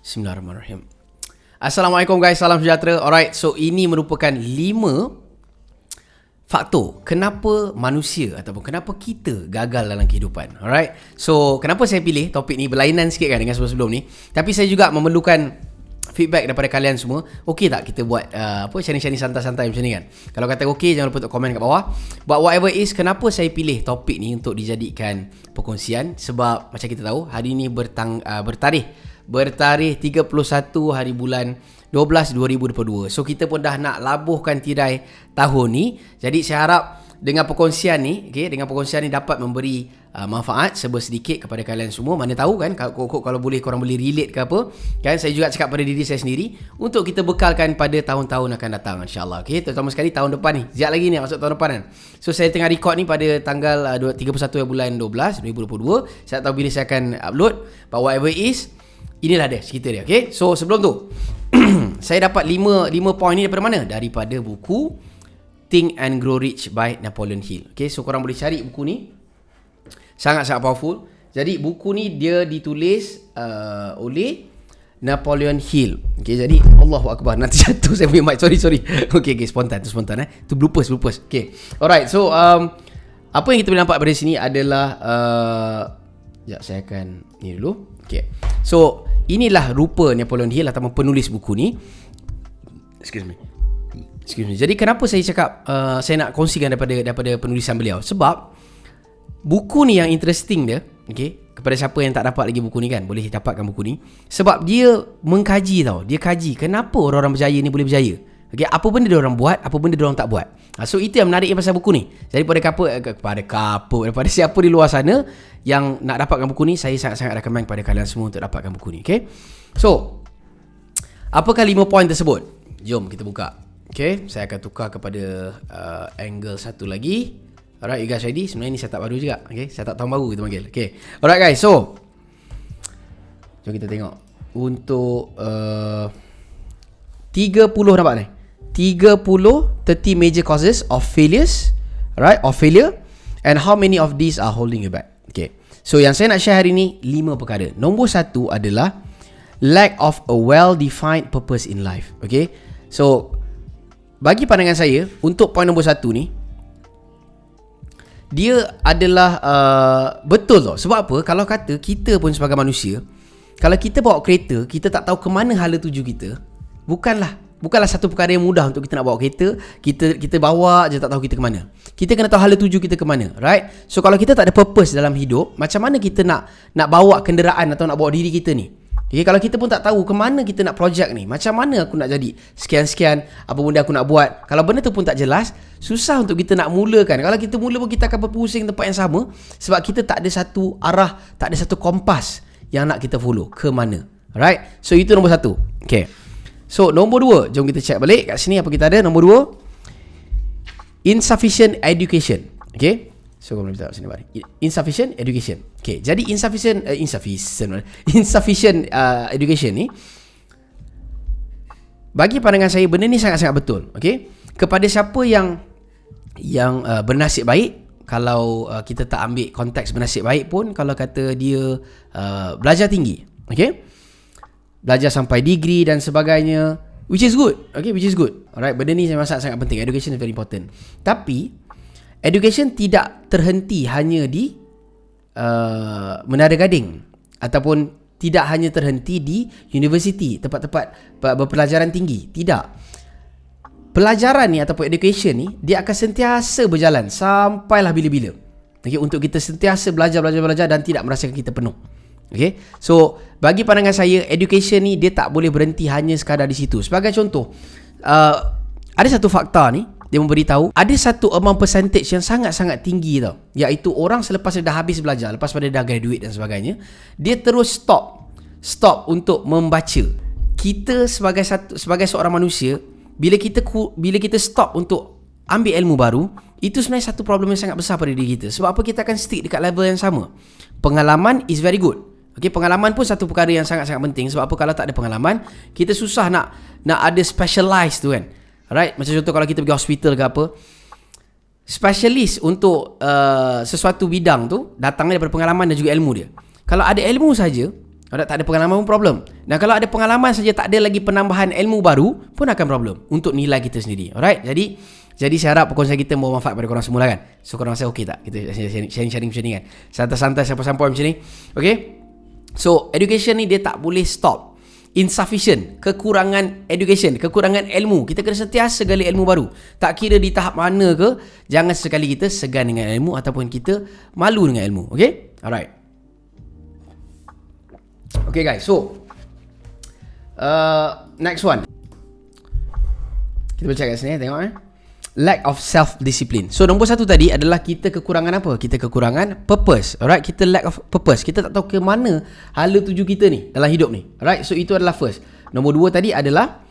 Bismillahirrahmanirrahim. Assalamualaikum guys, salam sejahtera. Alright, so ini merupakan 5 faktor kenapa manusia ataupun kenapa kita gagal dalam kehidupan. Alright, so kenapa saya pilih topik ni berlainan sikit kan dengan sebelum-sebelum ni, tapi saya juga memerlukan feedback daripada kalian semua. Okey tak kita buat sharing-sharing santai-santai macam ni kan? Kalau kata okey, jangan lupa untuk komen kat bawah. But whatever is, kenapa saya pilih topik ni untuk dijadikan perkongsian? Sebab macam kita tahu, hari ni bertarikh 31 hari bulan 12 2022. So kita pun dah nak labuhkan tirai tahun ni. Jadi saya harap dengan perkongsian ni, dengan perkongsian ni dapat memberi manfaat sedikit kepada kalian semua. Mana tahu kan, kalau boleh korang boleh relate ke apa kan. Saya juga cakap pada diri saya sendiri untuk kita bekalkan pada tahun-tahun akan datang, insyaAllah. Terutama sekali tahun depan ni, sekejap lagi ni masuk tahun depan kan. So saya tengah record ni pada tanggal 31 bulan 12 2022. Saya tak tahu bila saya akan upload, but whatever is, inilah dia cerita dia. So sebelum tu saya dapat 5 poin ni daripada mana? Daripada buku Think and Grow Rich by Napoleon Hill. So korang boleh cari buku ni, sangat-sangat powerful. Jadi buku ni dia ditulis oleh Napoleon Hill. Jadi Allahu Akbar, nanti jatuh saya punya mic. Sorry. Okay, spontan tu bloopers. Alright, so apa yang kita boleh nampak pada sini adalah sekejap saya akan ni dulu. So inilah rupa Napoleon Hill ataupun penulis buku ni. Excuse me. Jadi kenapa saya cakap saya nak kongsikan daripada penulisan beliau? Sebab buku ni yang interesting dia, kepada siapa yang tak dapat lagi buku ni kan, boleh dapatkan buku ni. Sebab dia mengkaji tau. Dia kaji kenapa orang-orang berjaya ni boleh berjaya. Apa benda dia orang buat, apa benda dia orang tak buat. So itu yang menarik pasal buku ni. Jadi daripada siapa di luar sana yang nak dapatkan buku ni, saya sangat-sangat recommend kepada kalian semua untuk dapatkan buku ni. So apakah 5 poin tersebut? Jom kita buka. Saya akan tukar kepada angle satu lagi. Alright, you guys ready? Sebenarnya ni setup baru juga. Setup tahun baru kita panggil. Alright guys, so jom kita tengok. Untuk 30 dapat ni. 30 major causes of failures, right? Of failure, and how many of these are holding you back. So yang saya nak share hari ni 5 perkara. Nombor 1 adalah lack of a well-defined purpose in life. So bagi pandangan saya, untuk poin nombor 1 ni, dia adalah betul tau. Sebab apa? Kalau kata kita pun sebagai manusia, kalau kita bawa kereta, kita tak tahu ke mana hala tuju kita, bukanlah satu perkara yang mudah untuk kita nak bawa kereta. Kita bawa je tak tahu kita ke mana. Kita kena tahu hala tuju kita ke mana, right? So kalau kita tak ada purpose dalam hidup, macam mana kita nak bawa kenderaan atau nak bawa diri kita ni? Kalau kita pun tak tahu ke mana kita nak projek ni, macam mana aku nak jadi sekian-sekian, apa benda aku nak buat. Kalau benda tu pun tak jelas, susah untuk kita nak mulakan. Kalau kita mula pun kita akan berpusing tempat yang sama, sebab kita tak ada satu arah, tak ada satu kompas yang nak kita follow ke mana. Alright, so itu nombor 1. So nombor 2, jom kita check balik kat sini apa kita ada. Nombor 2, insufficient education. So kau boleh tahu sini balik. Insufficient education. Jadi insufficient education ni, bagi pandangan saya benda ni sangat-sangat betul. Kepada siapa yang bernasib baik, kalau kita tak ambil konteks bernasib baik pun, kalau kata dia belajar tinggi, belajar sampai degree dan sebagainya, which is good. Alright, benda ni memang sangat penting. Education is very important. Tapi education tidak terhenti hanya di Menara Gading, ataupun tidak hanya terhenti di universiti, tempat-tempat berpelajaran tinggi. Tidak. Pelajaran ni ataupun education ni, dia akan sentiasa berjalan sampailah bila-bila. Untuk kita sentiasa belajar dan tidak merasakan kita penuh. So bagi pandangan saya, education ni dia tak boleh berhenti hanya sekadar di situ. Sebagai contoh, ada satu fakta ni, dia memberitahu ada satu amount percentage yang sangat-sangat tinggi tau, iaitu orang selepas dia dah habis belajar, lepas pada dah graduate dan sebagainya, dia terus stop untuk membaca. Kita sebagai seorang manusia, bila kita stop untuk ambil ilmu baru, itu sebenarnya satu problem yang sangat besar pada diri kita. Sebab apa? Kita akan stick dekat level yang sama. Pengalaman is very good. Pengalaman pun satu perkara yang sangat-sangat penting. Sebab apa? Kalau tak ada pengalaman, kita susah nak ada specialized tu kan. Alright, macam contoh kalau kita pergi hospital ke apa, specialist untuk sesuatu bidang tu datangnya daripada pengalaman dan juga ilmu dia. Kalau ada ilmu saja, Alright, tak ada pengalaman pun problem. Dan kalau ada pengalaman saja tak ada lagi penambahan ilmu baru pun akan problem untuk nilai kita sendiri. Alright, jadi saya harap perkongsian kita membawa manfaat pada korang semua lah kan. So korang rasa okey tak? Kita sharing macam ni kan. Santai-santai sampai-sampai macam ni. Okay. So education ni dia tak boleh stop. Insufficient, kekurangan education, kekurangan ilmu. Kita kena sentiasa gali ilmu baru. Tak kira di tahap mana ke, jangan sekali kita segan dengan ilmu ataupun kita malu dengan ilmu. Okay? Alright. Okay guys, so next one. Kita baca kat sini, tengok lack of self-discipline. So nombor 1 tadi adalah kita kekurangan apa? Kita kekurangan purpose. Alright, kita lack of purpose. Kita tak tahu ke mana hala tuju kita ni dalam hidup ni. Alright, so itu adalah first. Nombor 2 tadi adalah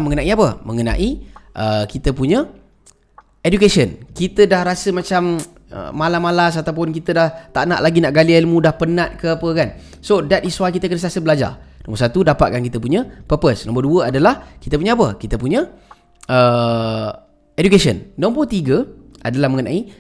mengenai apa? Mengenai kita punya education. Kita dah rasa macam malas-malas ataupun kita dah tak nak lagi nak gali ilmu, dah penat ke apa kan. So that is why kita kena sentiasa belajar. Nombor 1, dapatkan kita punya purpose. Nombor 2 adalah kita punya apa? Kita punya education. Nombor 3 adalah mengenai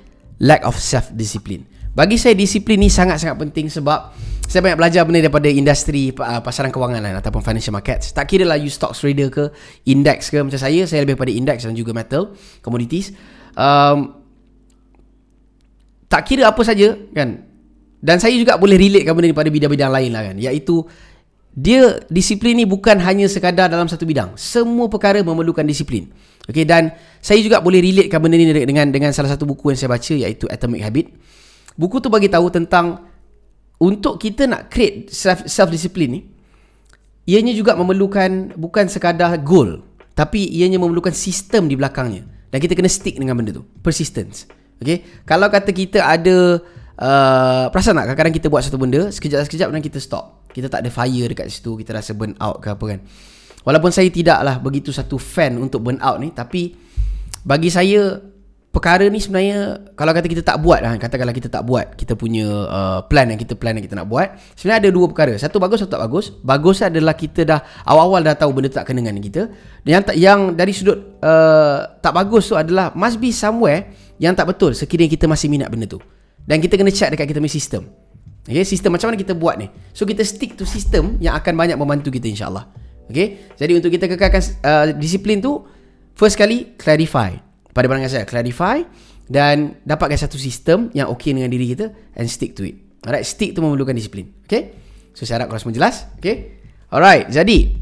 lack of self-discipline. Bagi saya disiplin ni sangat-sangat penting sebab saya banyak belajar benda daripada industri pasaran kewangan ataupun financial markets. Tak kira lah you stocks trader ke, index ke. Macam saya lebih pada index dan juga metal, commodities. Tak kira apa saja kan. Dan saya juga boleh relatekan benda ni pada bidang-bidang lain lah kan. Iaitu dia disiplin ni bukan hanya sekadar dalam satu bidang. Semua perkara memerlukan disiplin. Okay, dan saya juga boleh relatekan benda ni dengan salah satu buku yang saya baca iaitu Atomic Habit. Buku tu bagi tahu tentang untuk kita nak create self-discipline ni, ianya juga memerlukan bukan sekadar goal, tapi ianya memerlukan sistem di belakangnya. Dan kita kena stick dengan benda tu. Persistence. Okay, kalau kata kita ada perasan tak kadang-kadang kita buat satu benda sekejap dan kita stop. Kita tak ada fire dekat situ, kita rasa burn out ke apa kan. Walaupun saya tidaklah begitu satu fan untuk burn out ni, tapi bagi saya perkara ni sebenarnya kalau kata kita tak buat lah, katakanlah kita tak buat kita punya plan yang kita nak buat, sebenarnya ada dua perkara. Satu bagus, satu tak bagus. Bagus adalah kita dah awal-awal dah tahu benda tu tak kena dengan kita. Dan yang dari sudut tak bagus tu adalah must be somewhere yang tak betul sekiranya kita masih minat benda tu. Dan kita kena check dekat kita punya sistem. Okay, sistem macam mana kita buat ni. So kita stick to sistem yang akan banyak membantu kita insyaAllah. Okay, jadi untuk kita kekalkan disiplin tu, first kali clarify. Pada pandangan saya, clarify dan dapatkan satu sistem yang okey dengan diri kita and stick to it. Alright, stick tu memerlukan disiplin. Okay, so saya harap korang semua jelas. Okay, alright, jadi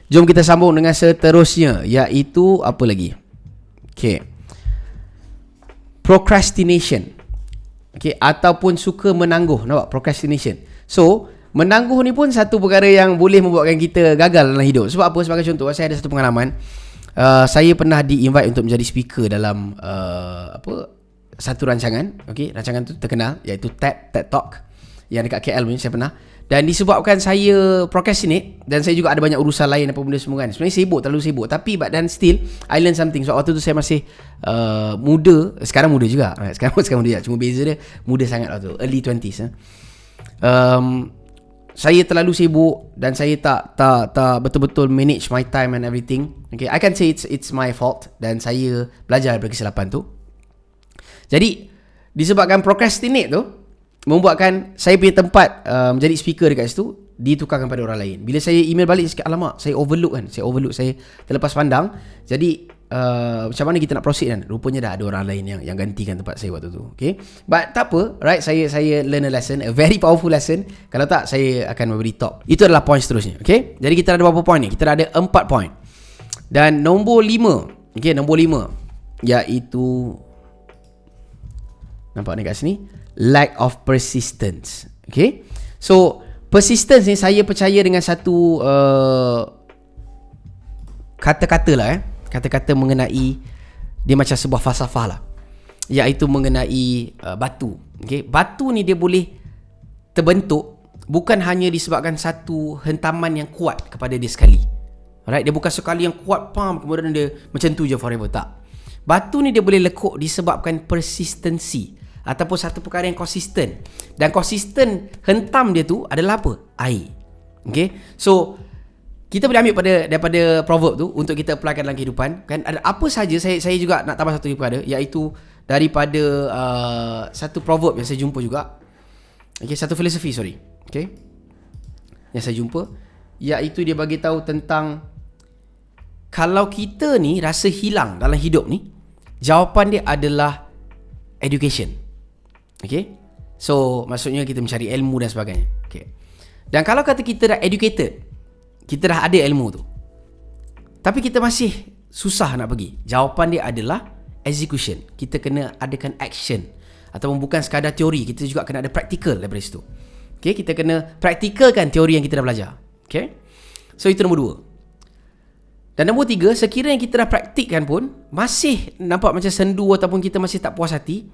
jom kita sambung dengan seterusnya, iaitu apa lagi? Okay, procrastination. Okay, ataupun suka menangguh. Nampak? Procrastination. So menangguh ni pun satu perkara yang boleh membuatkan kita gagal dalam hidup. Sebab apa? Sebagai contoh, saya ada satu pengalaman. Saya pernah di-invite untuk menjadi speaker dalam satu rancangan. Okay, rancangan tu terkenal iaitu TED Talk yang dekat KL ni saya pernah. Dan disebabkan saya procrastinate dan saya juga ada banyak urusan lain apa benda semua kan. Sebenarnya sibuk, terlalu sibuk. Tapi but then still I learn something. So waktu tu saya masih muda. Sekarang muda juga. Sekarang muda juga. Cuma beza dia muda sangat waktu tu. Early 20s. Saya terlalu sibuk dan saya tak betul-betul manage my time and everything. Okay, I can say it's my fault dan saya belajar daripada kesilapan tu. Jadi disebabkan procrastinate tu membuatkan saya punya tempat menjadi speaker dekat situ ditukarkan pada orang lain. Bila saya email balik cakap, alamak, saya overlook, saya terlepas pandang. Jadi macam mana kita nak proceed kan? Rupanya dah ada orang lain yang gantikan tempat saya waktu tu. Okay, but tak apa, right? Saya learn a lesson, a very powerful lesson. Kalau tak, saya akan memberi top. Itu adalah point seterusnya. Okay, jadi kita ada berapa point ni? Kita ada 4 point. Dan nombor 5, okay, nombor 5 iaitu, nampak ni kat sini, lack of persistence. Okay, so persistence ni saya percaya dengan satu kata-kata lah kata-kata mengenai dia macam sebuah falsafah lah, iaitu mengenai batu. Okay, batu ni dia boleh terbentuk bukan hanya disebabkan satu hentaman yang kuat kepada dia sekali. Alright, dia bukan sekali yang kuat kemudian dia macam tu je forever, tak. Batu ni dia boleh lekuk disebabkan persistency ataupun satu perkara yang konsisten. Dan konsisten hentam dia tu adalah apa? Air. Okay, so kita boleh ambil daripada proverb tu untuk kita applykan dalam kehidupan. Kan ada apa saja, saya juga nak tambah satu perkara, iaitu daripada satu proverb yang saya jumpa juga. Okay, satu filosofi, sorry. Okay, yang saya jumpa, iaitu dia bagi tahu tentang kalau kita ni rasa hilang dalam hidup ni, jawapan dia adalah education. Okay, so maksudnya kita mencari ilmu dan sebagainya. Okay, dan kalau kata kita dah educated, kita dah ada ilmu tu, tapi kita masih susah nak pergi, jawapan dia adalah execution. Kita kena adakan action, ataupun bukan sekadar teori, kita juga kena ada practical daripada situ. Okay, kita kena practicalkan teori yang kita dah belajar. Okay, so itu nombor 2. Dan nombor 3, sekiranya kita dah praktikkan pun masih nampak macam sendu ataupun kita masih tak puas hati,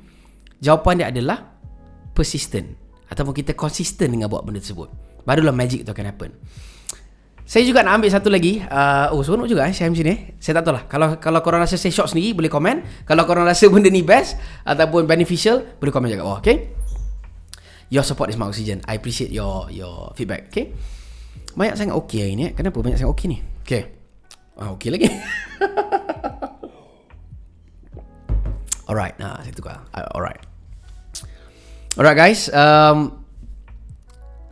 jawapan dia adalah persistent, ataupun kita konsisten dengan buat benda tersebut. Barulah magic tu akan happen. Saya juga nak ambil satu lagi. Seronok juga share macam ni. Saya tak tahu lah. Kalau korang rasa saya short sendiri, boleh komen. Kalau korang rasa benda ni best ataupun beneficial, boleh komen juga. Okay, your support is my oxygen. I appreciate your feedback. Okay, banyak sangat okay hari ni. Kenapa banyak sangat okay ni? Okay, okay lagi. Alright, saya tukar. Alright guys,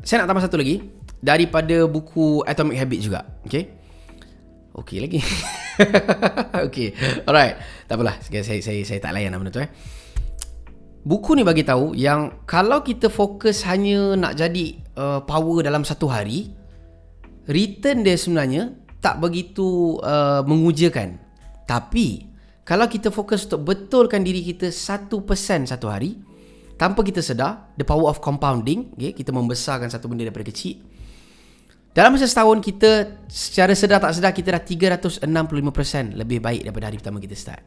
saya nak tambah satu lagi daripada buku Atomic Habits juga. Okay lagi. Okay, alright, tak apalah, saya tak layan benda tu. Buku ni bagi tahu yang kalau kita fokus hanya nak jadi power dalam satu hari, return dia sebenarnya tak begitu mengujakan. Tapi kalau kita fokus untuk betulkan diri kita 1% satu hari, tanpa kita sedar, the power of compounding, kita membesarkan satu benda daripada kecil, dalam masa setahun kita secara sedar tak sedar, kita dah 365% lebih baik daripada hari pertama kita start.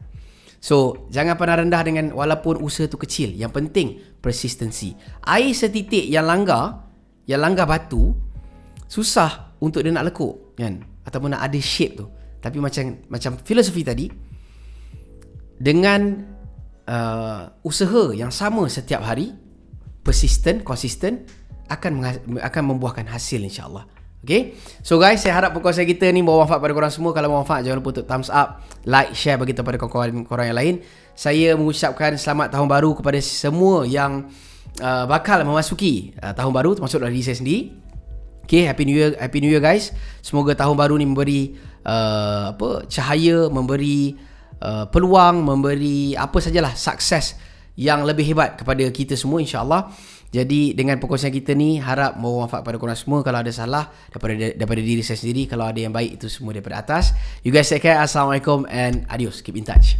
So jangan pernah rendah dengan walaupun usaha tu kecil. Yang penting persistency. Air setitik yang langgar batu, susah untuk dia nak lekuk kan, ataupun nak ada shape tu. Tapi macam filosofi tadi, dengan usaha yang sama setiap hari, konsisten akan membuahkan hasil, insyaAllah. Okay, so guys, saya harap perkongsian kita ni bermanfaat pada korang semua. Kalau bermanfaat, jangan lupa untuk thumbs up, like, share bagi kepada korang yang lain. Saya mengucapkan selamat tahun baru kepada semua yang bakal memasuki tahun baru, termasuk dari saya sendiri. Okay, Happy New Year guys. Semoga tahun baru ni memberi cahaya, memberi peluang, memberi apa sajalah sukses yang lebih hebat kepada kita semua, insyaAllah. Jadi dengan perkongsian kita ni, harap bermanfaat pada korang semua. Kalau ada salah daripada diri saya sendiri, kalau ada yang baik, itu semua daripada atas. You guys take care. Assalamualaikum and adios. Keep in touch.